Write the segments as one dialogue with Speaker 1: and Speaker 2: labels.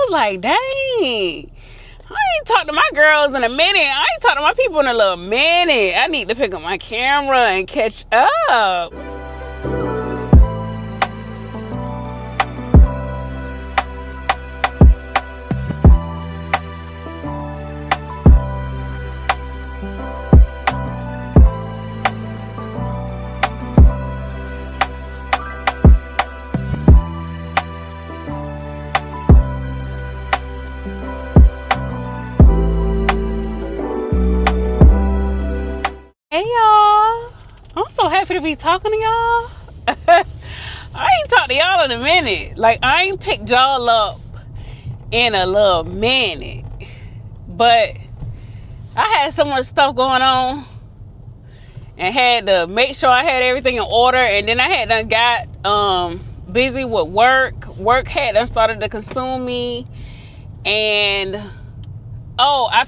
Speaker 1: was like, dang, I ain't talked to my girls in a minute. I ain't talked to my people in a little minute. I need to pick up my camera and catch up. Hey y'all, I'm so happy to be talking to y'all. I ain't talked to y'all in a minute. Like, I ain't picked y'all up in a little minute, but I had so much stuff going on and had to make sure I had everything in order, and then I had done got busy with work had done started to consume me. And I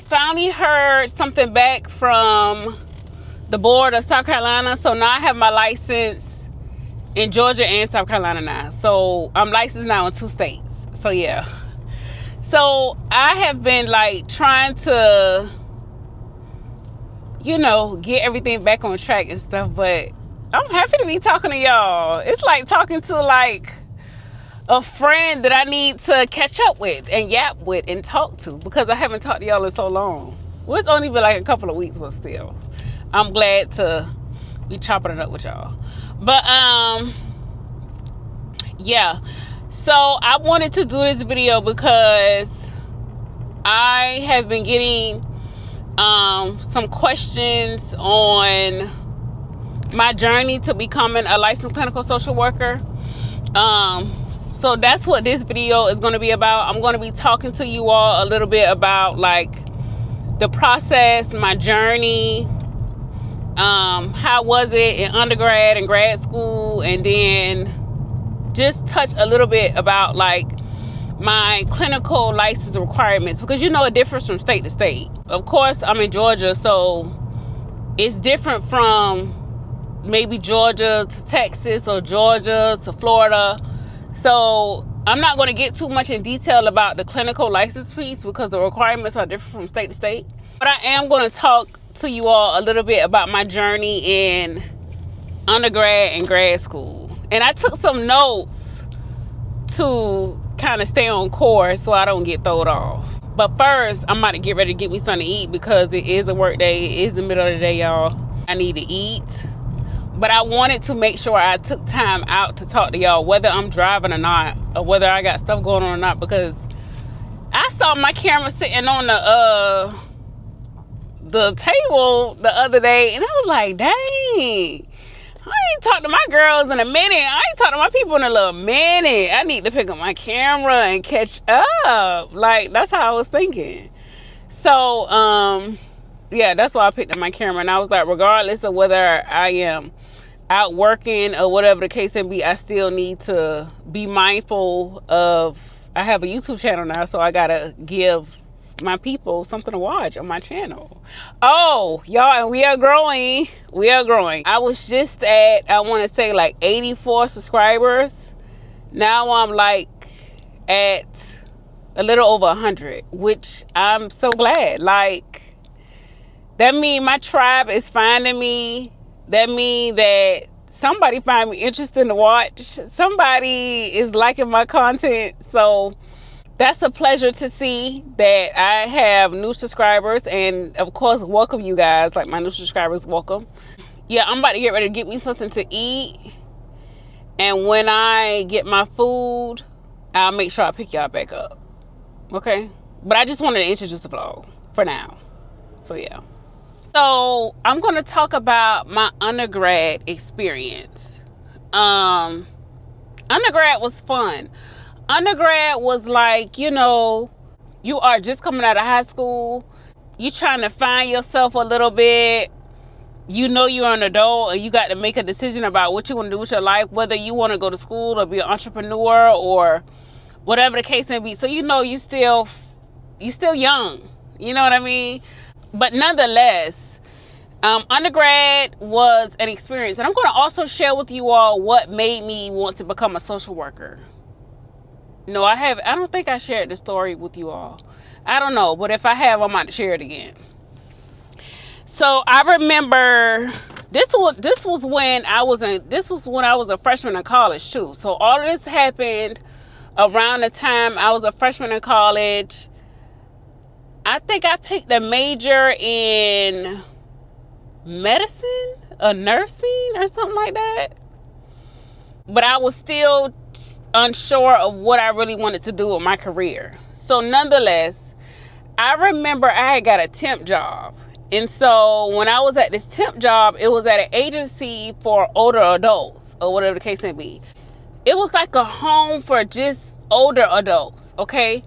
Speaker 1: finally heard something back from the board of South Carolina. So now I have my license in Georgia and South Carolina now. So I'm licensed now in 2 states. So yeah. So I have been like trying to, get everything back on track and stuff. But I'm happy to be talking to y'all. It's like talking to like a friend that I need to catch up with and yap with and talk to, because I haven't talked to y'all in so long. Well, it's only been like a couple of weeks, but still, I'm glad to be chopping it up with y'all. But yeah, so I wanted to do this video because I have been getting some questions on my journey to becoming a licensed clinical social worker. So that's what this video is going to be about. I'm going to be talking to you all a little bit about like the process, my journey, how was it in undergrad and grad school, and then just touch a little bit about like my clinical license requirements, because it differs from state to state. Of course, I'm in Georgia, so it's different from maybe Georgia to Texas or Georgia to Florida. So I'm not going to get too much in detail about the clinical license piece because the requirements are different from state to state. But I am going to talk to you all a little bit about my journey in undergrad and grad school. And I took some notes to kind of stay on course so I don't get thrown off. But first, I'm about to get ready to get me something to eat because it is a work day. It is the middle of the day, y'all. I need to eat. But I wanted to make sure I took time out to talk to y'all, whether I'm driving or not, or whether I got stuff going on or not, because I saw my camera sitting on the table the other day, and I was like, dang, I ain't talked to my girls in a minute. I ain't talked to my people in a little minute. I need to pick up my camera and catch up. Like, that's how I was thinking. So, yeah, that's why I picked up my camera. And I was like, regardless of whether I am out working or whatever the case may be, I still need to be mindful of, I have a YouTube channel now, so I gotta give my people something to watch on my channel. Oh, y'all, we are growing. I was just at, I want to say like 84 subscribers. Now I'm like at a little over 100, which I'm so glad. Like, that means my tribe is finding me. That means that somebody find me interesting to watch. Somebody is liking my content. So that's a pleasure to see that I have new subscribers. And of course, welcome you guys. Like, my new subscribers, welcome. Yeah, I'm about to get ready to get me something to eat. And when I get my food, I'll make sure I pick y'all back up. Okay? But I just wanted to introduce the vlog for now. So yeah. So I'm going to talk about my undergrad experience. Undergrad was fun. Undergrad was like, you are just coming out of high school. You trying to find yourself a little bit. You're an adult and you got to make a decision about what you want to do with your life, whether you want to go to school or be an entrepreneur or whatever the case may be. So, you still young. You know what I mean? But nonetheless, undergrad was an experience. And I'm going to also share with you all what made me want to become a social worker. No, I don't think I shared the story with you all. I don't know, but if I have, I might share it again. So I remember this was when I was a freshman in college too. So all of this happened around the time I was a freshman in college. I think I picked a major in medicine or nursing or something like that. But I was still unsure of what I really wanted to do with my career. So nonetheless, I remember I had got a temp job. And so when I was at this temp job, it was at an agency for older adults or whatever the case may be. It was like a home for just older adults, okay?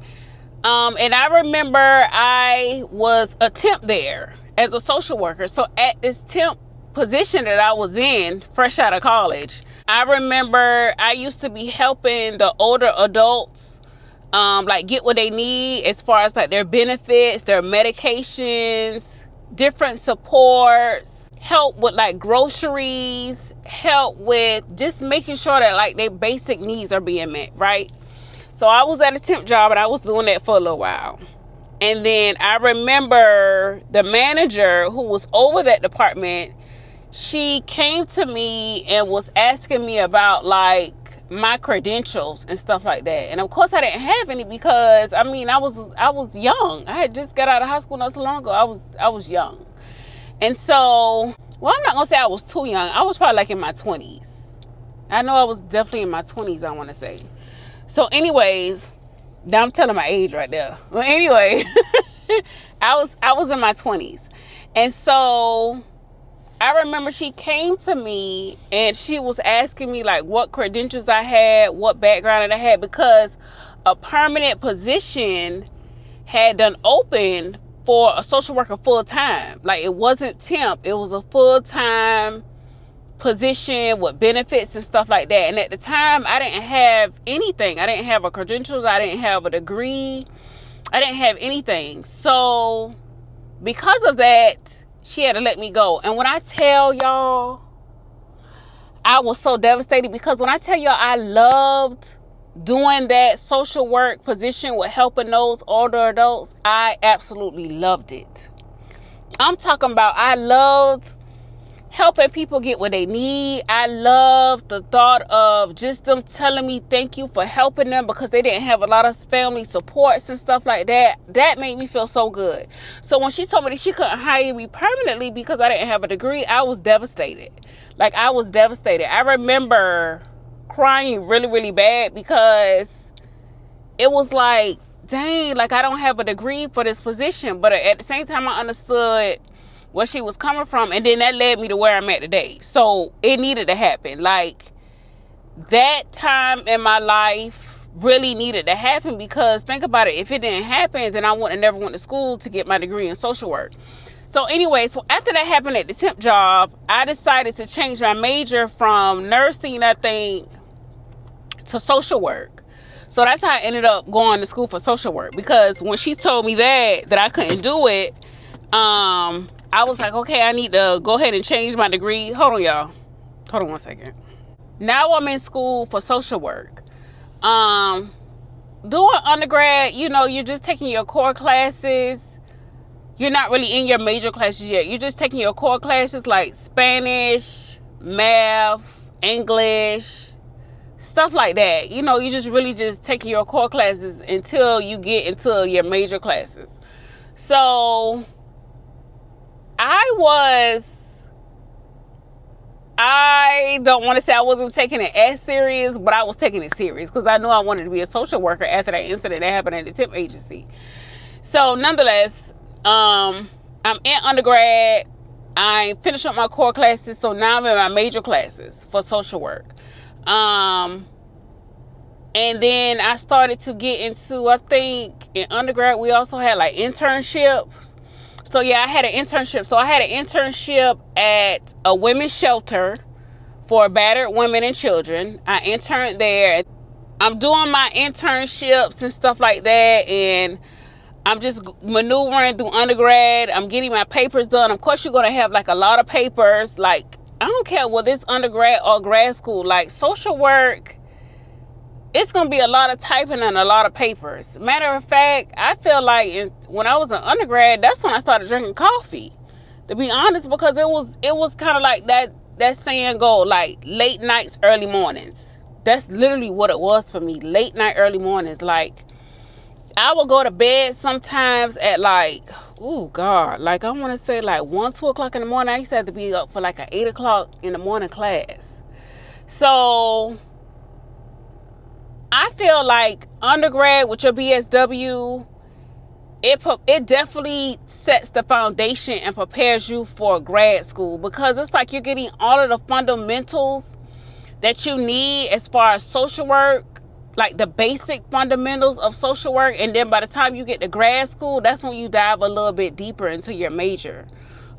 Speaker 1: And I remember I was a temp there as a social worker. So at this temp position that I was in, fresh out of college, I remember I used to be helping the older adults like get what they need as far as like their benefits, their medications, different supports, help with like groceries, help with just making sure that like their basic needs are being met, right? So I was at a temp job and I was doing that for a little while. And then I remember the manager who was over that department, she came to me and was asking me about like my credentials and stuff like that. And of course I didn't have any because I was young. I had just got out of high school not so long ago. I was young. And so, well, I'm not gonna say I was too young. I was probably like in my 20s. I know I was definitely in my 20s, I want to say. So anyways, now I'm telling my age right there. Well, anyway, I was in my 20s. And so I remember she came to me and she was asking me like what credentials I had, what background I had, because a permanent position had done open for a social worker full time. Like it wasn't temp, it was a full time position with benefits and stuff like that. And at the time I didn't have anything. I didn't have a credentials, I didn't have a degree, I didn't have anything. So because of that, she had to let me go. And when I tell y'all, I was so devastated, because when I tell y'all I loved doing that social work position with helping those older adults, I absolutely loved it. I'm talking about I loved helping people get what they need. I love the thought of just them telling me thank you for helping them because they didn't have a lot of family supports and stuff like that. That made me feel so good. So when she told me that she couldn't hire me permanently because I didn't have a degree, I was devastated. Like I was devastated. I remember crying really, really bad because it was like, dang, like I don't have a degree for this position. But at the same time, I understood where she was coming from, and then that led me to where I'm at today. So it needed to happen. Like that time in my life really needed to happen, because think about it, if it didn't happen, then I would have never went to school to get my degree in social work. So anyway, so after that happened at the temp job, I decided to change my major from nursing, I think, to social work. So that's how I ended up going to school for social work, because when she told me that I couldn't do it, I was like, okay, I need to go ahead and change my degree. Hold on, y'all. Hold on one second. Now I'm in school for social work. Doing undergrad, you're just taking your core classes. You're not really in your major classes yet. You're just taking your core classes like Spanish, math, English, stuff like that. You just really just taking your core classes until you get into your major classes. So I don't want to say I wasn't taking it as serious, but I was taking it serious because I knew I wanted to be a social worker after that incident that happened at the temp agency. So nonetheless, I'm in undergrad. I finished up my core classes, so now I'm in my major classes for social work. And then I started to get into, I think in undergrad we also had like internships. So yeah, I had an internship. So I had an internship at a women's shelter for battered women and children. I interned there. I'm doing my internships and stuff like that, and I'm just maneuvering through undergrad. I'm getting my papers done. Of course, you're going to have like a lot of papers. Like, I don't care whether it's undergrad or grad school. Like, social work it's going to be a lot of typing and a lot of papers. Matter of fact, I feel like when I was an undergrad, that's when I started drinking coffee, to be honest, because it was kind of like that saying go, like late nights, early mornings. That's literally what it was for me. Late night, early mornings. Like, I would go to bed sometimes at like, oh God, like I want to say like 1, 2 o'clock in the morning. I used to have to be up for like an 8 o'clock in the morning class. So I feel like undergrad with your BSW, it definitely sets the foundation and prepares you for grad school, because it's like you're getting all of the fundamentals that you need as far as social work, like the basic fundamentals of social work. And then by the time you get to grad school, that's when you dive a little bit deeper into your major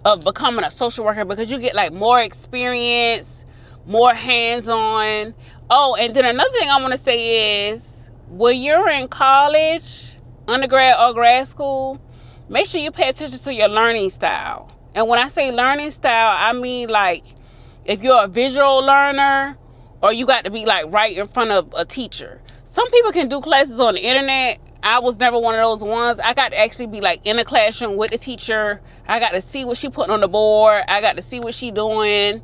Speaker 1: of becoming a social worker, because you get like more experience, more hands-on. Oh, and then another thing I want to say is, when you're in college, undergrad or grad school, make sure you pay attention to your learning style. And when I say learning style, I mean like if you're a visual learner, or you got to be like right in front of a teacher. Some people can do classes on the internet. I was never one of those ones. I got to actually be like in a classroom with the teacher. I got to see what she putting on the board. I got to see what she doing.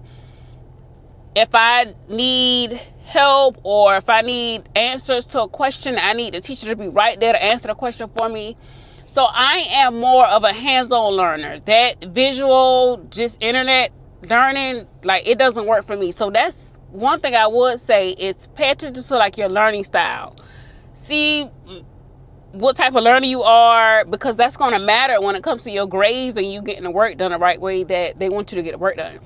Speaker 1: If I need help, or if I need answers to a question, I need the teacher to be right there to answer the question for me. So I am more of a hands-on learner. That visual, just internet learning, like it doesn't work for me. So that's one thing I would say, is pay attention to like your learning style. See what type of learner you are, because that's going to matter when it comes to your grades and you getting the work done the right way that they want you to get the work done.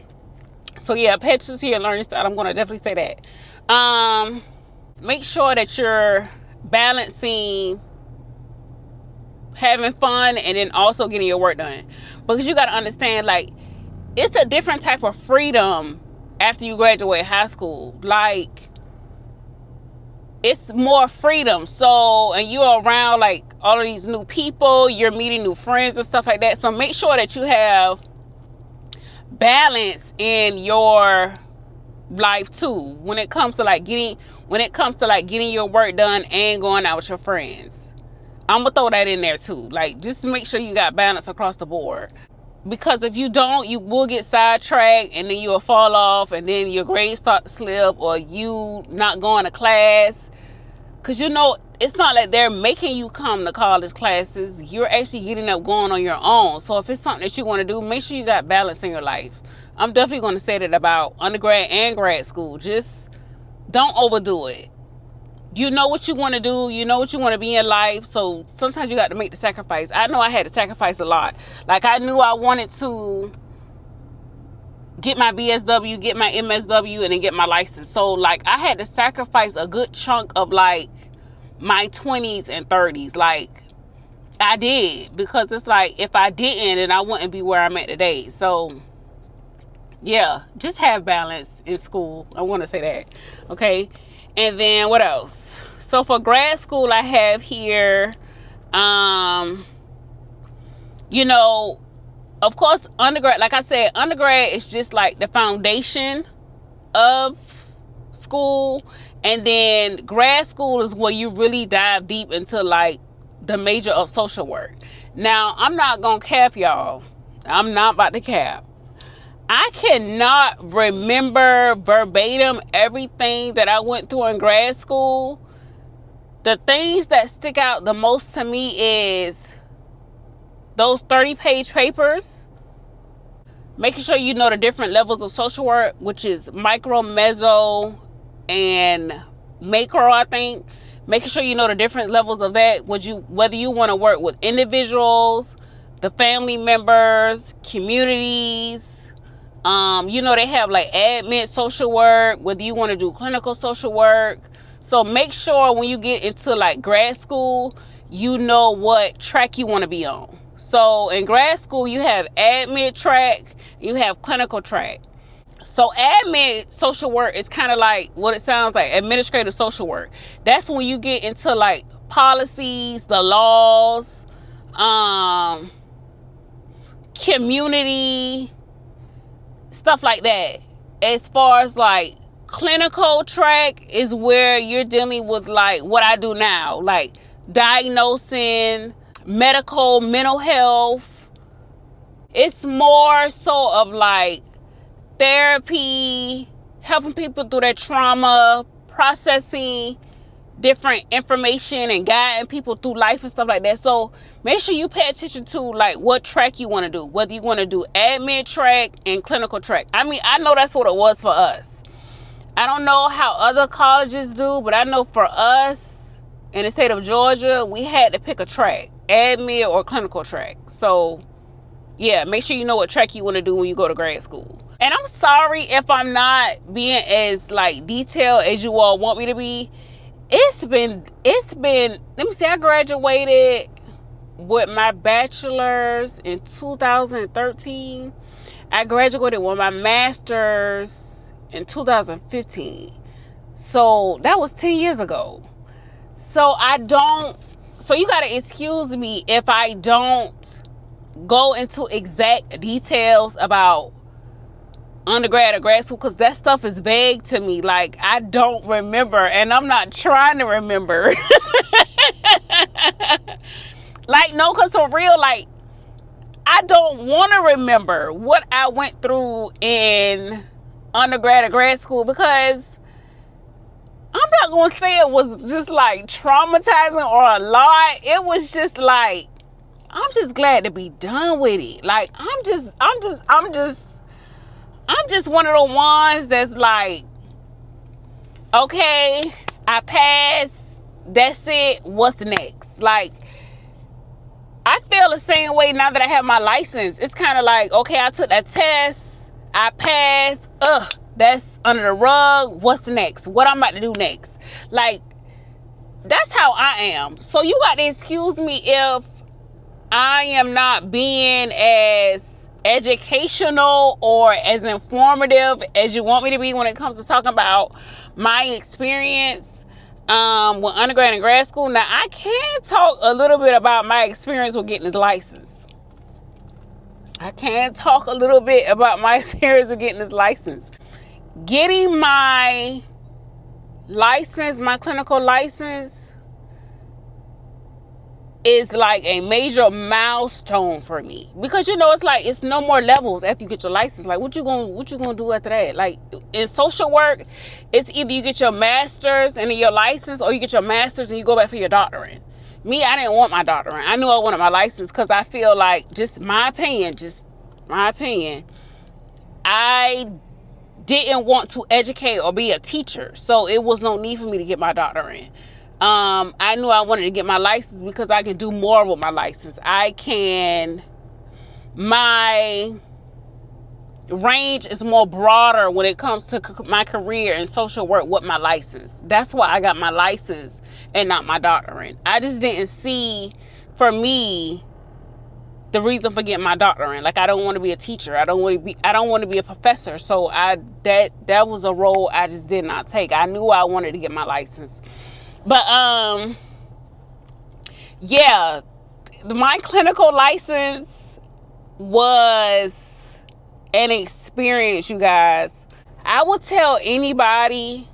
Speaker 1: So yeah, pay attention to your learning style. I'm going to definitely say that. Make sure that you're balancing having fun and then also getting your work done, because you got to understand, like, it's a different type of freedom after you graduate high school. Like, it's more freedom. So, and you're around like all of these new people, you're meeting new friends and stuff like that. So make sure that you have balance in your life too, when it comes to like getting your work done and going out with your friends. I'm gonna throw that in there too. Like, just make sure you got balance across the board. Because if you don't, you will get sidetracked, and then you'll fall off, and then your grades start to slip, or you not going to class. Because it's not like they're making you come to college classes. You're actually getting up going on your own. So if it's something that you want to do, make sure you got balance in your life. I'm definitely going to say that about undergrad and grad school. Just don't overdo it. You know what you want to do. You know what you want to be in life. So sometimes you got to make the sacrifice. I know I had to sacrifice a lot. Like, I knew I wanted to get my BSW, get my MSW, and then get my license. So like, I had to sacrifice a good chunk of like my 20s and 30s. Like, I did, because it's like, if I didn't, then I wouldn't be where I'm at today. So yeah, just have balance in school. I want to say that. Okay. And then what else? So for grad school, I have here, of course, undergrad, like I said, undergrad is just like the foundation of school. And then grad school is where you really dive deep into like the major of social work. Now, I'm not going to cap y'all. I'm not about to cap. I cannot remember verbatim everything that I went through in grad school. The things that stick out the most to me is those 30-page papers. Making sure you know the different levels of social work, which is micro, meso, and macro, I think. Making sure you know the different levels of that, whether you want to work with individuals, the family members, communities. They have like admin social work, whether you want to do clinical social work. So make sure when you get into like grad school, you know what track you want to be on. So in grad school, you have admin track, you have clinical track. So admin social work is kind of like what it sounds like, administrative social work. That's when you get into like policies, the laws, community, stuff like that. As far as like Clinical track is where you're dealing with like what I do now, like diagnosing, medical, mental health. It's more so of like therapy, helping people through their trauma, processing different information and guiding people through life and stuff like that. So make sure you pay attention to like what track you want to do, whether you want to do admin track and clinical track. I mean, I know that's what it was for us. I don't know how other colleges do, but I know for us in the state of Georgia, we had to pick a track, admin or clinical track. So yeah, make sure you know what track you want to do when you go to grad school. And I'm sorry if I'm not being as like detailed as you all want me to be. It's been, let me see, I graduated with my bachelor's in 2013. I graduated with my master's in 2015. So that was 10 years ago. So you gotta excuse me if I don't go into exact details about undergrad or grad school, because that stuff is vague to me. Like, I don't remember, and I'm not trying to remember. Like, no, because for real, like, I don't want to remember what I went through in undergrad or grad school, because I'm not going to say it was just like traumatizing or a lot. It was just like, I'm just glad to be done with it. Like, I'm just one of the ones that's like, okay, I passed. That's it. What's next? Like, I feel the same way now that I have my license. It's kind of like, okay, I took that test. I passed. That's under the rug. What's next? What I'm about to do next? Like, that's how I am. So you got to excuse me if I am not being as educational or as informative as you want me to be when it comes to talking about my experience with undergrad and grad school. Now, I can talk a little bit about my experience with getting this license. Getting my license, my clinical license, is like a major milestone for me, because it's like, it's no more levels after you get your license. Like, what you gonna do after that? Like, in social work, it's either you get your master's and then your license, or you get your master's and you go back for your doctorate. Me, I didn't want my doctorate. I knew I wanted my license, because I feel like, just my opinion, I didn't want to educate or be a teacher, so it was no need for me to get my doctorate. I knew I wanted to get my license because I can do more with my license. My range is more broader when it comes to my career in social work with my license. That's why I got my license and not my doctorate. I just didn't see, for me, the reason for getting my doctorate. Like, I don't want to be a teacher. I don't want to be a professor. So that was a role I just did not take. I knew I wanted to get my license. But, yeah, my clinical license was an experience, you guys. I would tell anybody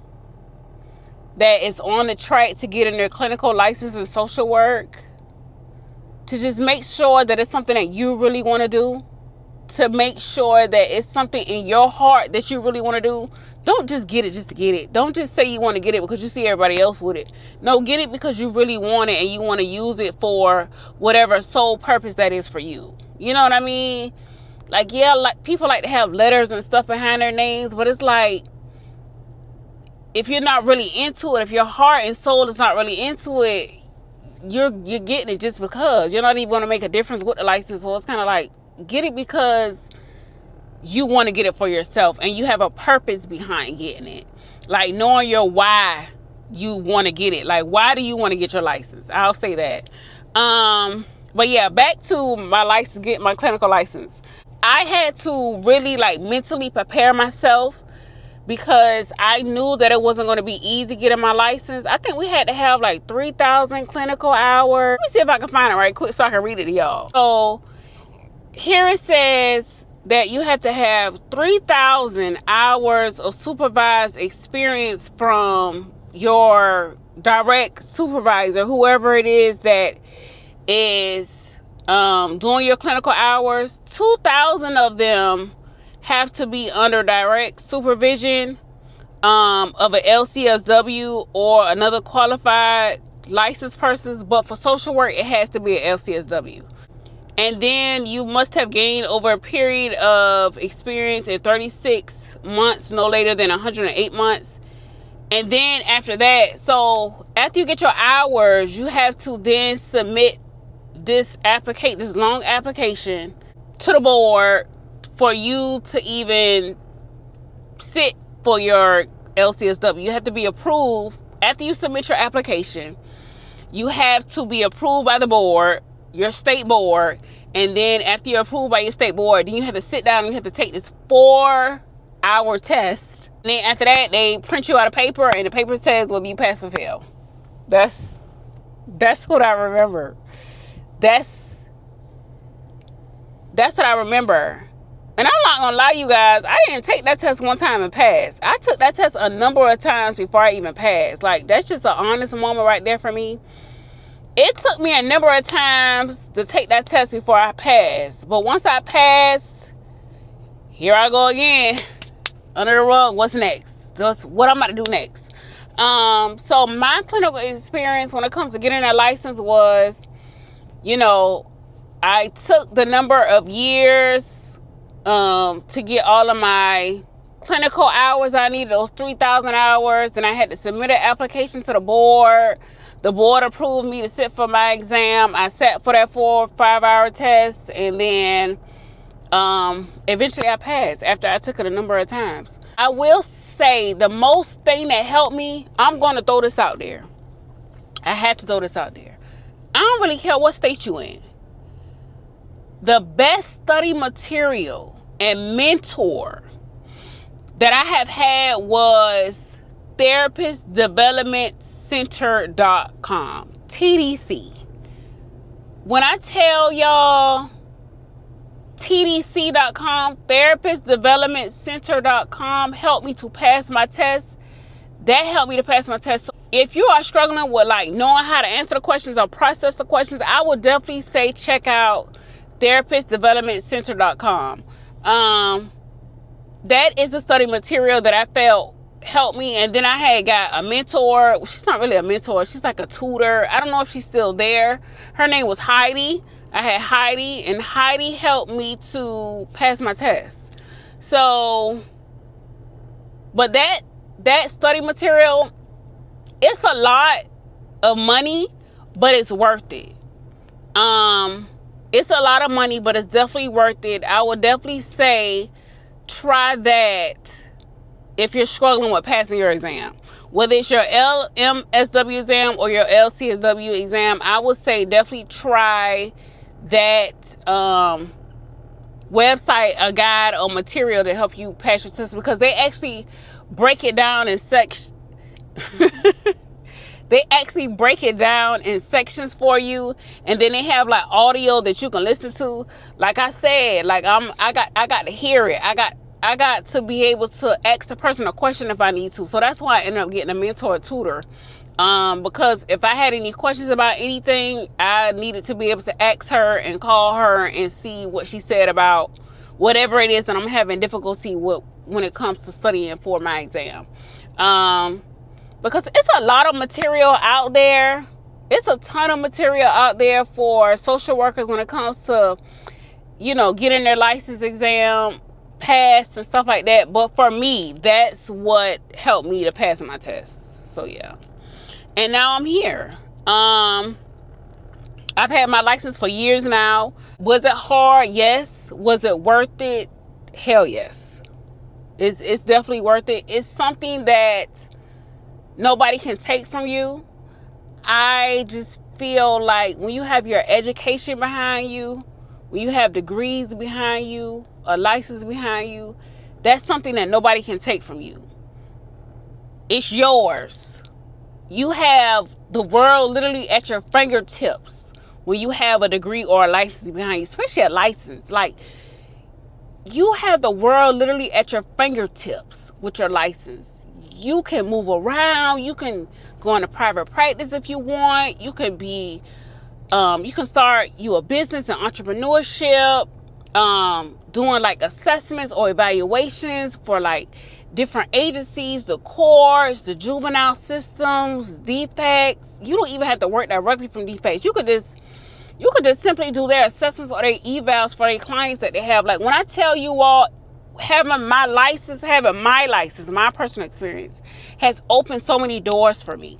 Speaker 1: that is on the track to get in their clinical license in social work to just make sure that it's something that you really want to do, to make sure that it's something in your heart that you really want to do. Don't just get it just to get it. Don't just say you want to get it because you see everybody else with it. No, get it because you really want it and you want to use it for whatever sole purpose that is for you. You know what I mean? Like, yeah, like, people like to have letters and stuff behind their names, but it's like, if you're not really into it, if your heart and soul is not really into it, you're getting it just because. You're not even going to make a difference with the license. So it's kind of like, get it because you want to get it for yourself and you have a purpose behind getting it. Like, knowing your why you want to get it. Like, why do you want to get your license? I'll say that. But yeah, back to my license, get my clinical license. I had to really like mentally prepare myself, because I knew that it wasn't going to be easy getting my license. I think we had to have like 3,000 clinical hours. Let me see if I can find it right quick so I can read it to y'all. So here it says, that you have to have 3,000 hours of supervised experience from your direct supervisor, whoever it is that is doing your clinical hours. 2,000 of them have to be under direct supervision of an LCSW or another qualified licensed person, but for social work it has to be an LCSW. And then you must have gained over a period of experience in 36 months, no later than 108 months. And then after that, so after you get your hours, you have to then submit this long application to the board for you to even sit for your LCSW. You have to be approved. After you submit your application, you have to be approved by the board, your state board, and then after you're approved by your state board, then you have to sit down and you have to take this 4-hour test. And then after that, they print you out a paper, and the paper says whether you pass or fail. That's what I remember. That's what I remember. And I'm not gonna lie, you guys, I didn't take that test one time and pass. I took that test a number of times before I even passed. Like, that's just an honest moment right there for me. It took me a number of times to take that test before I passed. But once I passed, here I go again. Under the rug, what's next? Just what I'm about to do next. So my clinical experience when it comes to getting a license was, I took the number of years to get all of my clinical hours I needed, those 3,000 hours. Then I had to submit an application to the board. The board approved me to sit for my exam. I sat for that 4 or 5 hour test, and then eventually I passed after I took it a number of times. I will say the most thing that helped me, I'm going to throw this out there. I have to throw this out there. I don't really care what state you in. The best study material and mentor that I have had was therapistdevelopmentcenter.com, TDC. When I tell y'all TDC.com, therapistdevelopmentcenter.com, helped me to pass my test. That helped me to pass my test. So if you are struggling with knowing how to answer the questions or process the questions, I would definitely say check out therapistdevelopmentcenter.com. That is the study material that I felt helped me. And then I had got a mentor. She's not really a mentor. She's like a tutor. I don't know if she's still there. Her name was Heidi. I had Heidi, and Heidi helped me to pass my test. So, but that study material, it's a lot of money, but it's worth it. It's a lot of money, but it's definitely worth it. I would definitely say try that if you're struggling with passing your exam. Whether it's your LMSW exam or your LCSW exam, I would say definitely try that website, a guide or material to help you pass your test, because they actually break it down in sections. They actually break it down in sections for you, and then they have audio that you can listen to. Like I said, I got to hear it. I got to be able to ask the person a question if I need to. So that's why I ended up getting a mentor tutor. Because if I had any questions about anything, I needed to be able to ask her and call her and see what she said about whatever it is that I'm having difficulty with when it comes to studying for my exam. Because it's a lot of material out there. It's a ton of material out there for social workers when it comes to, getting their license exam passed and stuff like that. But for me, that's what helped me to pass my test. So yeah. And now I'm here. I've had my license for years now. Was it hard? Yes. Was it worth it? Hell yes. It's definitely worth it. It's something that nobody can take from you. I just feel like when you have your education behind you, when you have degrees behind you, a license behind you, that's something that nobody can take from you. It's yours. You have the world literally at your fingertips when you have a degree or a license behind you, especially a license. you have the world literally at your fingertips with your license. You can move around. You can go into private practice if you want. You can be, you can start a business and entrepreneurship, doing like assessments or evaluations for like different agencies, the courts, the juvenile systems, defects. You don't even have to work directly from defects. You could just simply do their assessments or their evals for their clients that they have. Like when I tell you all, having my license, my personal experience has opened so many doors for me.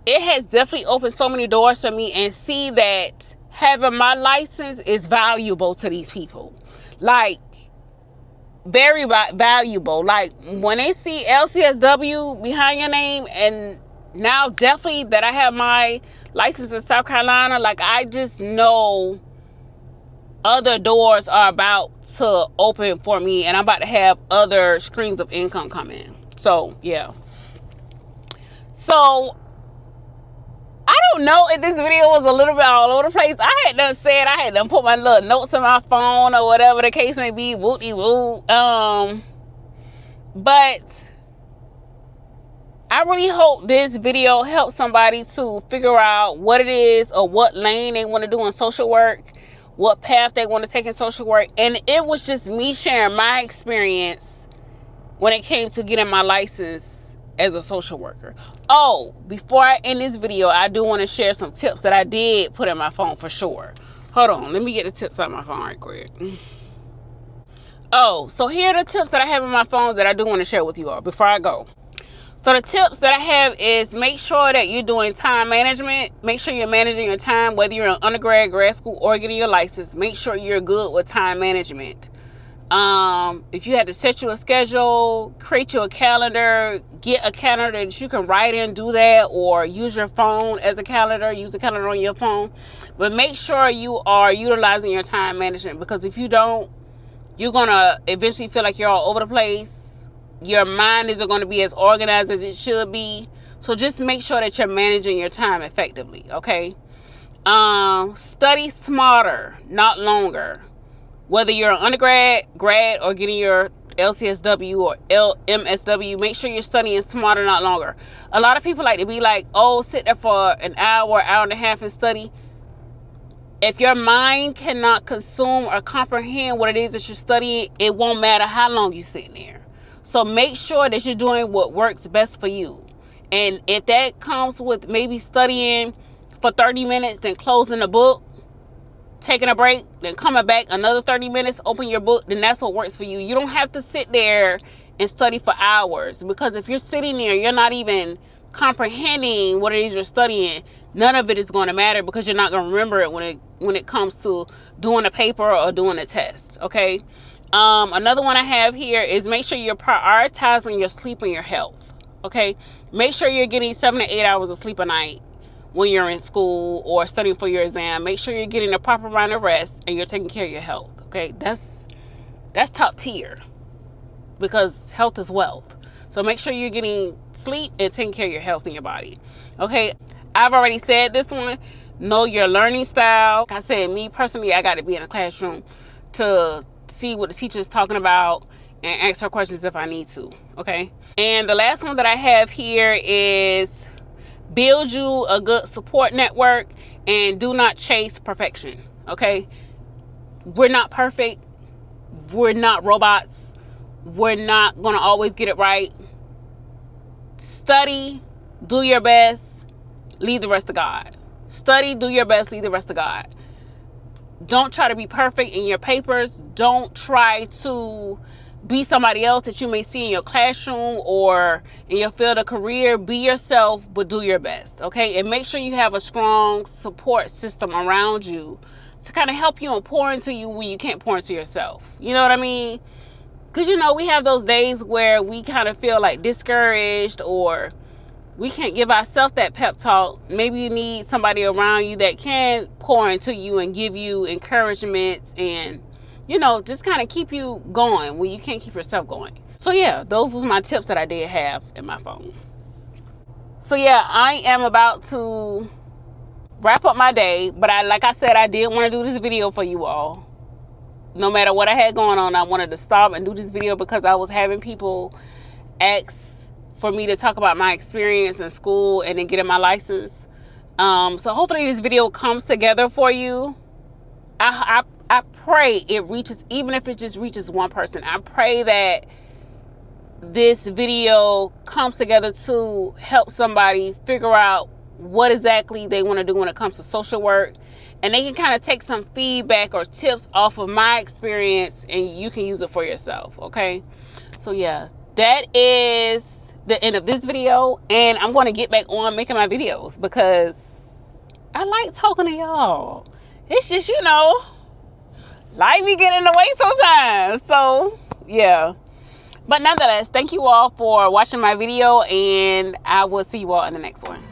Speaker 1: It has definitely opened so many doors for me, and see that having my license is valuable to these people. Like, very valuable. Like when they see LCSW behind your name, and now definitely that I have my license in South Carolina, like I just know other doors are about to open for me, and I'm about to have other streams of income come in. So yeah. So I don't know if this video was a little bit all over the place. I had done put my little notes on my phone or whatever the case may be. Wooty-woo. But I really hope this video helps somebody to figure out what it is or what lane they want to do in social work, what path they want to take in social work. And it was just me sharing my experience when it came to getting my license as a social worker. Oh, before I end this video, I do want to share some tips that I did put in my phone for sure. Hold on, let me get the tips out of my phone right quick. Oh, so here are the tips that I have in my phone that I do want to share with you all before I go. So the tips that I have is make sure that you're doing time management. Make sure you're managing your time, whether you're in undergrad, grad school, or getting your license. Make sure you're good with time management. If you had to set you a schedule, create you a calendar, get a calendar that you can write in, do that, or use your phone as a calendar, use the calendar on your phone. But make sure you are utilizing your time management, because if you don't, you're going to eventually feel like you're all over the place. Your mind isn't going to be as organized as it should be. So just make sure that you're managing your time effectively, okay? Study smarter, not longer. Whether you're an undergrad, grad, or getting your LCSW or MSW, make sure you're studying smarter, not longer. A lot of people like to be like, oh, sit there for an hour and a half and study. If your mind cannot consume or comprehend what it is that you're studying, it won't matter how long you're sitting there. So make sure that you're doing what works best for you. And if that comes with maybe studying for 30 minutes, then closing the book, taking a break, then coming back another 30 minutes, open your book, then that's what works for you. You don't have to sit there and study for hours, because if you're sitting there, you're not even comprehending what it is you're studying. None of it is going to matter, because you're not going to remember it when it comes to doing a paper or doing a test, okay? Another one I have here is make sure you're prioritizing your sleep and your health, okay? Make sure you're getting 7 to 8 hours of sleep a night when you're in school or studying for your exam. Make sure you're getting a proper amount of rest and you're taking care of your health, okay? That's top tier, because health is wealth. So make sure you're getting sleep and taking care of your health in your body, okay? I've already said this one. Know your learning style. Like I said, me personally, I got to be in a classroom to see what the teacher is talking about and ask her questions if I need to, okay? And the last one that I have here is build you a good support network and do not chase perfection, okay? We're not perfect. We're not robots. We're not going to always get it right. Study, do your best, leave the rest to God. Study, do your best, leave the rest to God. Don't try to be perfect in your papers. Don't try to be somebody else that you may see in your classroom or in your field of career. Be yourself, but do your best, okay? And make sure you have a strong support system around you to kind of help you and pour into you when you can't pour into yourself. You know what I mean? Because, you know, we have those days where we kind of feel like discouraged, or we can't give ourselves that pep talk. Maybe you need somebody around you that can pour into you and give you encouragement and, you know, just kind of keep you going when you can't keep yourself going. So yeah, those was my tips that I did have in my phone. So yeah, I am about to wrap up my day, but like I said, I did want to do this video for you all. no matter what I had going on, I wanted to stop and do this video because I was having people ask for me to talk about my experience in school and then getting my license. So hopefully this video comes together for you. I pray it reaches, even if it just reaches one person. I pray that this video comes together to help somebody figure out what exactly they want to do when it comes to social work, and they can kind of take some feedback or tips off of my experience and you can use it for yourself. Okay, so yeah, that is the end of this video, and I'm going to get back on making my videos because I like talking to y'all. It's just, life be getting in the way sometimes. So yeah, but nonetheless, thank you all for watching my video, and I will see you all in the next one.